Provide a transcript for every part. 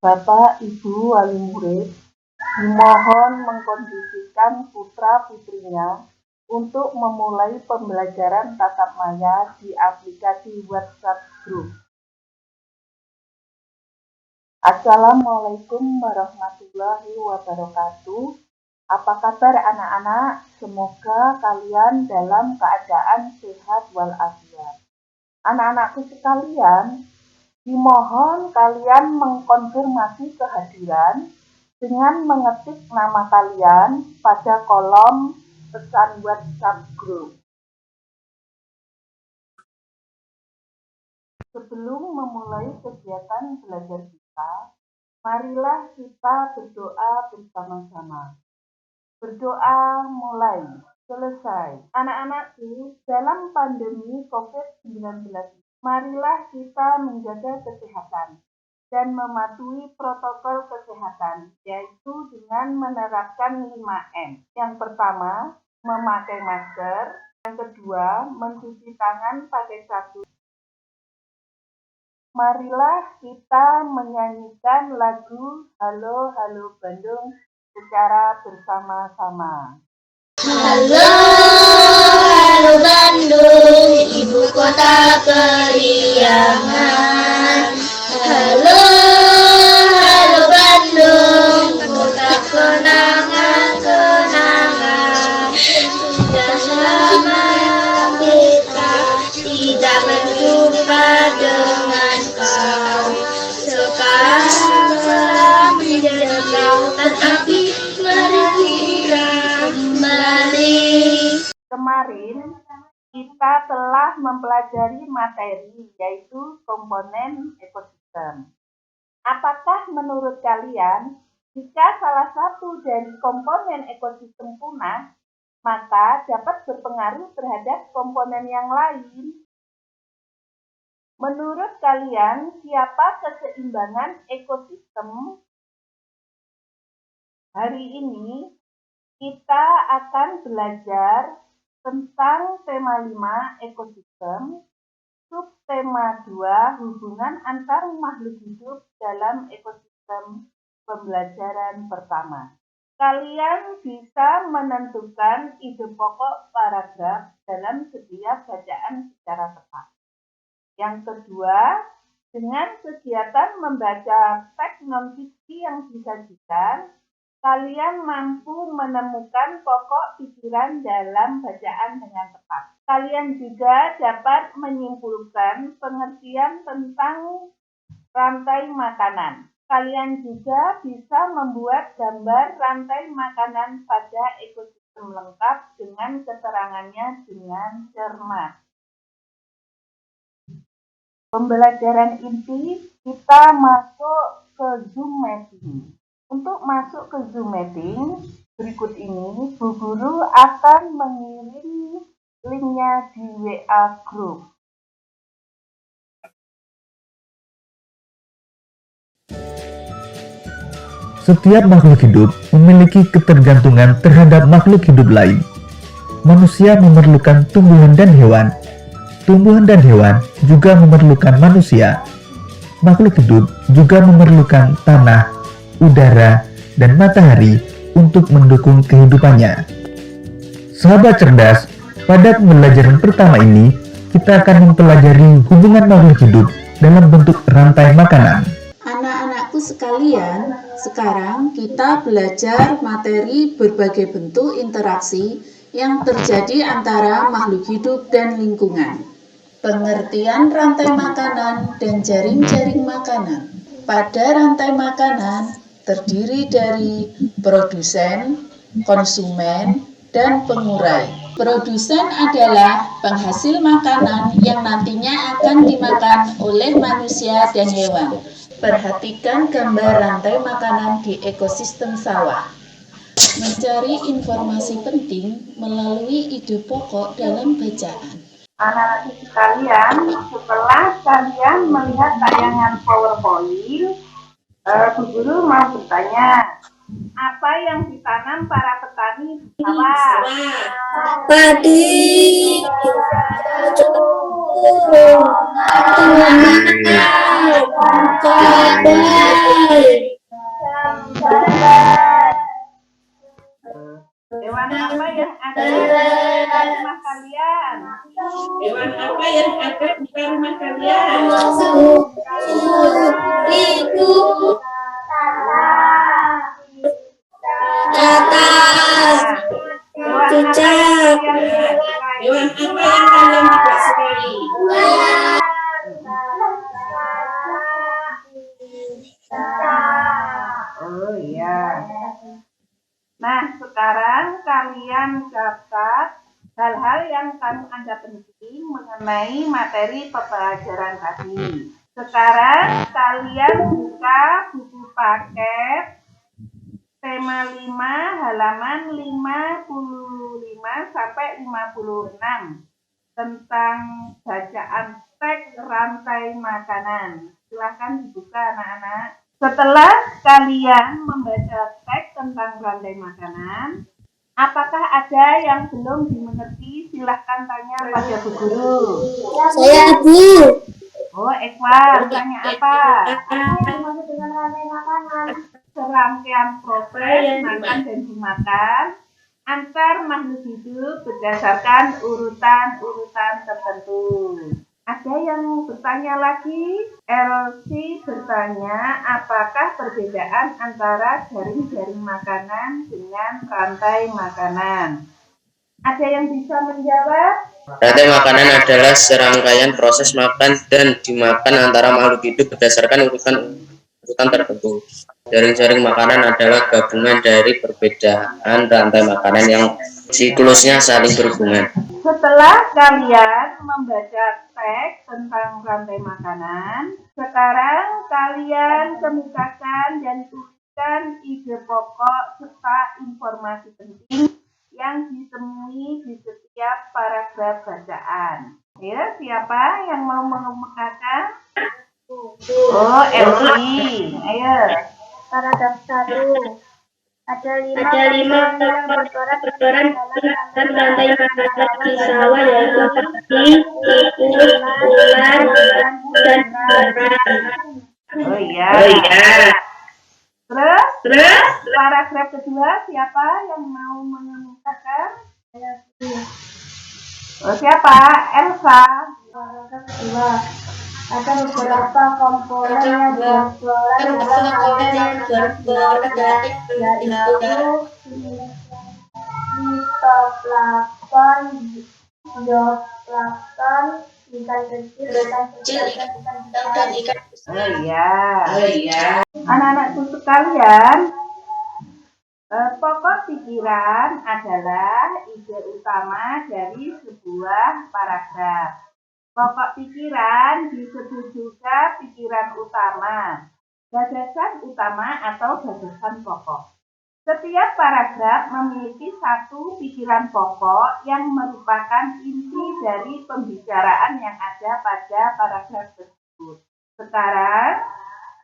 Bapak, Ibu, wali murid dimohon mengkondisikan putra-putrinya untuk memulai pembelajaran tatap maya di aplikasi WhatsApp Group. Assalamualaikum warahmatullahi wabarakatuh. Apa kabar anak-anak? Semoga kalian dalam keadaan sehat walafiat. Anak-anakku sekalian, dimohon kalian mengkonfirmasi kehadiran dengan mengetik nama kalian pada kolom pesan WhatsApp Group. Sebelum memulai kegiatan belajar kita, marilah kita berdoa bersama-sama. Berdoa mulai, selesai. Anak-anakku, dalam pandemi COVID-19, marilah kita menjaga kesehatan dan mematuhi protokol kesehatan, yaitu dengan menerapkan 5M. Yang pertama, memakai masker. Yang kedua, mencuci tangan pakai sabun. Marilah kita menyanyikan lagu Halo Halo Bandung secara bersama-sama. Halo, halo Bandung, ibu kota periangan. Halo, halo Bandung, kota kenangan-kenangan. Sudah lama kita tidak berjumpa dengan kau. Sekarang telah menjadi lautan api, Kemarin kita telah mempelajari materi yaitu komponen ekosistem. Apakah menurut kalian jika salah satu dari komponen ekosistem punah, maka dapat berpengaruh terhadap komponen yang lain? Menurut kalian siapa keseimbangan ekosistem? Hari ini kita akan belajar tentang tema 5 ekosistem, subtema 2 hubungan antar makhluk hidup dalam ekosistem pembelajaran pertama. Kalian bisa menentukan ide pokok paragraf dalam setiap bacaan secara tepat. Yang kedua, dengan kegiatan membaca teks non-fiksi yang disajikan, kalian mampu menemukan pokok pikiran dalam bacaan dengan tepat. Kalian juga dapat menyimpulkan pengertian tentang rantai makanan. Kalian juga bisa membuat gambar rantai makanan pada ekosistem lengkap dengan keterangannya dengan cermat. Pembelajaran inti, kita masuk ke Zoom meeting. Untuk masuk ke Zoom meeting, berikut ini Bu Guru akan mengirim linknya di WA Group. Setiap makhluk hidup memiliki ketergantungan terhadap makhluk hidup lain. Manusia memerlukan tumbuhan dan hewan. Tumbuhan dan hewan juga memerlukan manusia. Makhluk hidup juga memerlukan tanah, udara, dan matahari untuk mendukung kehidupannya. Sahabat cerdas, pada pembelajaran pertama ini, kita akan mempelajari hubungan makhluk hidup dalam bentuk rantai makanan. Anak-anakku sekalian, sekarang kita belajar materi berbagai bentuk interaksi yang terjadi antara makhluk hidup dan lingkungan. Pengertian rantai makanan dan jaring-jaring makanan. Pada rantai makanan, terdiri dari produsen, konsumen, dan pengurai. Produsen adalah penghasil makanan yang nantinya akan dimakan oleh manusia dan hewan. Perhatikan gambar rantai makanan di ekosistem sawah. Mencari informasi penting melalui ide pokok dalam bacaan. Anak-anak sekalian, setelah kalian melihat tayangan PowerPoint, Bu Guru mau bertanya, apa yang ditanam para petani di sawah? padi, Hewan apa yang ada di rumah kalian? Hewan apa yang ada di rumah kalian? Itu Hewan apa yang kalian sukai? Hewan apa yang kalian tidak sukai? Oh iya. Nah, sekarang kalian catat hal-hal yang kamu anggap penting mengenai materi pembelajaran tadi. Sekarang kalian buka buku paket tema 5 halaman 55 sampai 56 tentang bacaan teks rantai makanan. Silahkan dibuka anak-anak. Setelah kalian membaca teks tentang rantai makanan, apakah ada yang belum dimengerti? Silahkan tanya pada Bu Guru. saya Bu. Oh, Ekwan, tanya apa? Dimaksud dengan rantai makanan. Serangkaian proses makan dan dimakan antar makhluk hidup berdasarkan urutan-urutan tertentu. Ada yang bertanya lagi? Elsie bertanya, apakah perbedaan antara jaring-jaring makanan dengan rantai makanan? Ada yang bisa menjawab? Rantai makanan adalah serangkaian proses makan dan dimakan antara makhluk hidup berdasarkan urutan tertentu. Jaring-jaring makanan adalah gabungan dari perbedaan rantai makanan yang siklusnya saling berhubungan. Setelah kalian membaca teks tentang rantai makanan, sekarang kalian kemukakan dan tuliskan ide pokok serta informasi penting yang ditemui di setiap paragraf bacaan. Ya, siapa yang mau mengemukakan? Oh, Elvi. Ayo. Paragraf 1. Ada lima yang berperan dalam rantai makanan di sawah, yaitu babi, tikus, ular, dan kerang. Oh iya. Terus paragraf kedua siapa yang mau mengemukakan? Oh, siapa? Elsa. Paragraf 2. Ada beberapa komponen yang berperan yaitu fitoplankton, zooplankton, ikan kecil, dan ikan besar. Oh iya. Anak-anakku sekalian, pokok pikiran adalah ide utama dari sebuah paragraf. Pokok pikiran disebut juga pikiran utama, gagasan utama atau gagasan pokok. Setiap paragraf memiliki satu pikiran pokok yang merupakan inti dari pembicaraan yang ada pada paragraf tersebut. Sekarang,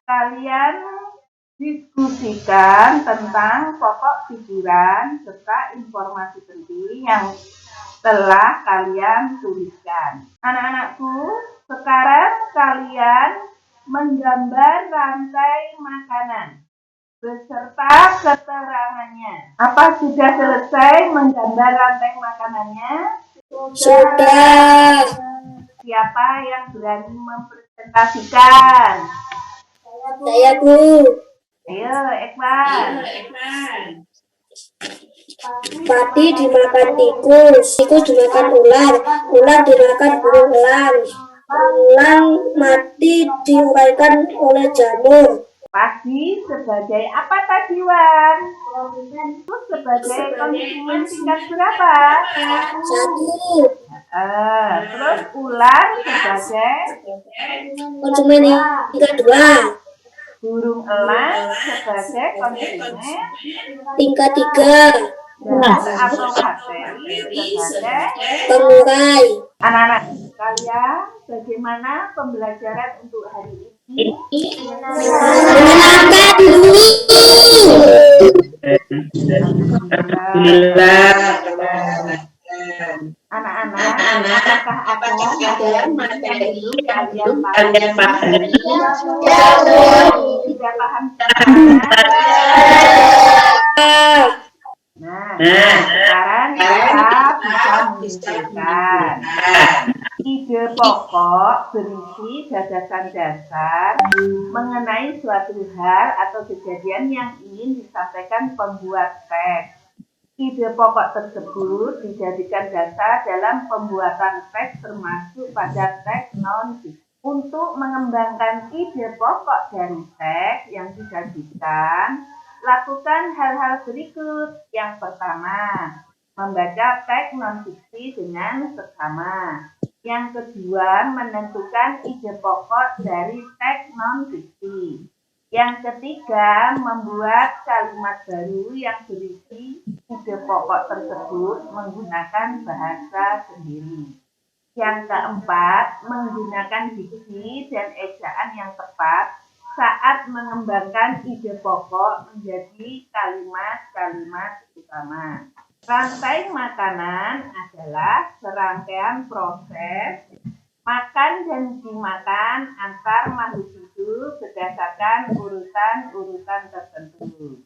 kalian diskusikan tentang pokok pikiran serta informasi penting yang telah kalian tuliskan. Anak-anakku, sekarang kalian menggambar rantai makanan beserta keterangannya. Apa sudah selesai menggambar rantai makanannya? Sudah. Siapa yang berani mempresentasikan? Saya Bu. Ayo, Ekman. Padi dimakan tikus, tikus dimakan ular, ular dimakan burung elang, elang mati diuraikan oleh jamur. Padi sebagai apa tadi, Wan? Itu sebagai konsumen tingkat berapa? 1. Terus ular sebagai Konsumen tingkat 2. burung elang sebagai konsumen Tingkat 3. gas atau bakteri sebagai Pengurai. anak-anak sekalian. Bagaimana pembelajaran untuk hari ini? Menyenangkan Bu. Alhamdulillah. Anak-anak, apakah ada materi yang belum kalian pahami? Tidak paham? Nah, sekarang kita bisa menunjukkan ide pokok berisi gagasan dasar mengenai suatu hal atau kejadian yang ingin disampaikan pembuat teks. Ide pokok tersebut dijadikan dasar dalam pembuatan teks termasuk pada teks non-fiksi. Untuk mengembangkan ide pokok dari teks yang disajikan, lakukan hal-hal berikut. Yang pertama, membaca teks non-fiksi dengan seksama. Yang kedua, menentukan ide pokok dari teks non-fiksi. Yang ketiga, membuat kalimat baru yang berisi ide pokok tersebut menggunakan bahasa sendiri. Yang keempat, menggunakan diksi dan ejaan yang tepat saat mengembangkan ide pokok menjadi kalimat-kalimat utama. Rantai makanan adalah serangkaian proses makan dan dimakan antar makhluk hidup berdasarkan urutan-urutan tertentu.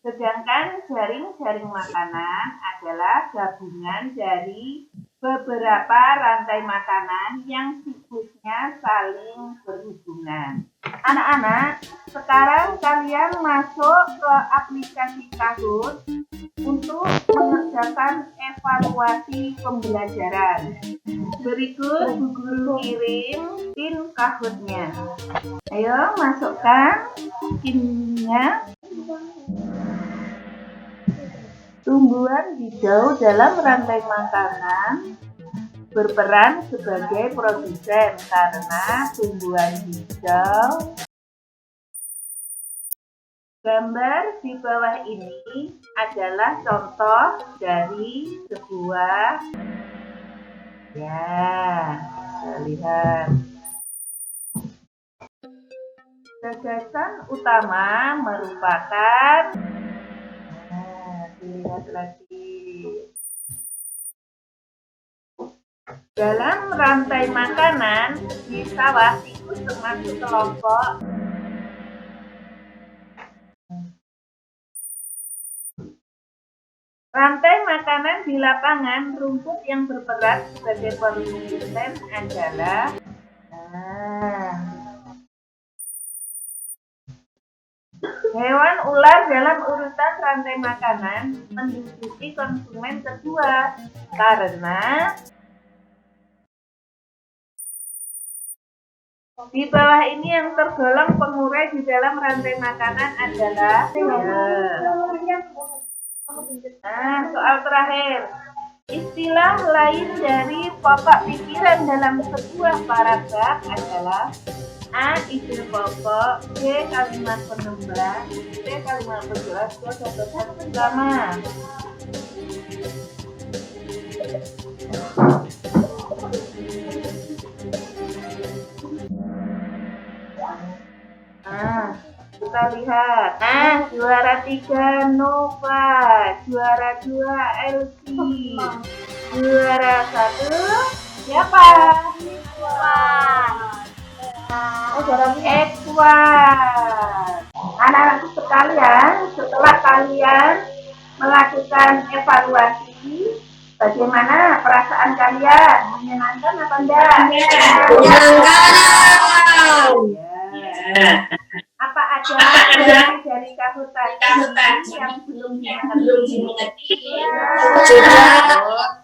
Sedangkan jaring-jaring makanan adalah gabungan dari beberapa rantai makanan yang siklusnya saling berhubungan. Anak-anak, sekarang kalian masuk ke aplikasi Kahoot untuk mengerjakan evaluasi pembelajaran. Berikut Bu Guru kirim pin Kahoot-nya. Ayo masukkan pinnya. Tumbuhan hijau dalam rantai makanan berperan sebagai produsen karena tumbuhan hijau. Gambar di bawah ini adalah contoh dari sebuah, ya, kita lihat. Gagasan utama merupakan, dilihat lagi. Dalam rantai makanan di sawah itu termasuk kelompok rantai makanan di lapangan. Rumput yang berperan sebagai produsen adalah hewan ular dalam urutan rantai makanan menduduki konsumen kedua karena di bawah ini yang tergolong pengurai di dalam rantai makanan adalah soal terakhir. Istilah lain dari pokok pikiran dalam sebuah paragraf adalah A. Ide pokok, B. Kalimat penembak, C. Kalimat penjelas, D. gagasan utama. Kita lihat. Juara 3 Nova, juara 2 LC, juara 1 siapa? Edward. Anak-anakku sekalian, setelah kalian melakukan evaluasi, bagaimana perasaan kalian? Menyenangkan apa enggak? Menyenangkan. Apa ada dari Kahoot tadi yang belum dimengerti?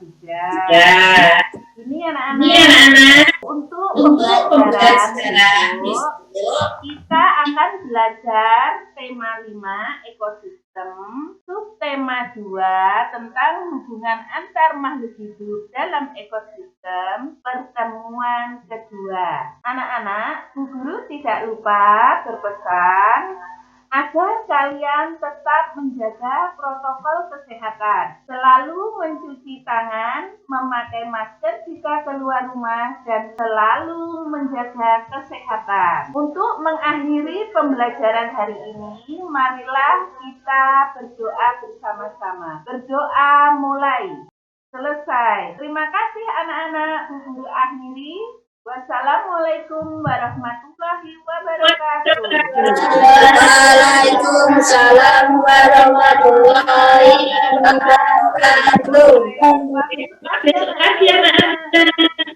Sudah. Ini anak-anak, untuk pembelajaran itu kita akan belajar tema 5 ekosistem, subtema 2 tentang hubungan antar makhluk hidup dalam ekosistem, pertemuan kedua. Anak-anak, Bu Guru tidak lupa berpesan agar kalian tetap menjaga protokol kesehatan, selalu mencuci tangan, memakai masker jika keluar rumah, dan selalu menjaga kesehatan. Untuk mengakhiri pembelajaran hari ini, marilah kita berdoa bersama-sama. Berdoa mulai. Selesai. Terima kasih anak-anak. Diakhiri. Wassalamualaikum warahmatullahi wabarakatuh. Waalaikumsalam warahmatullahi wabarakatuh. Terima kasih anak-anak.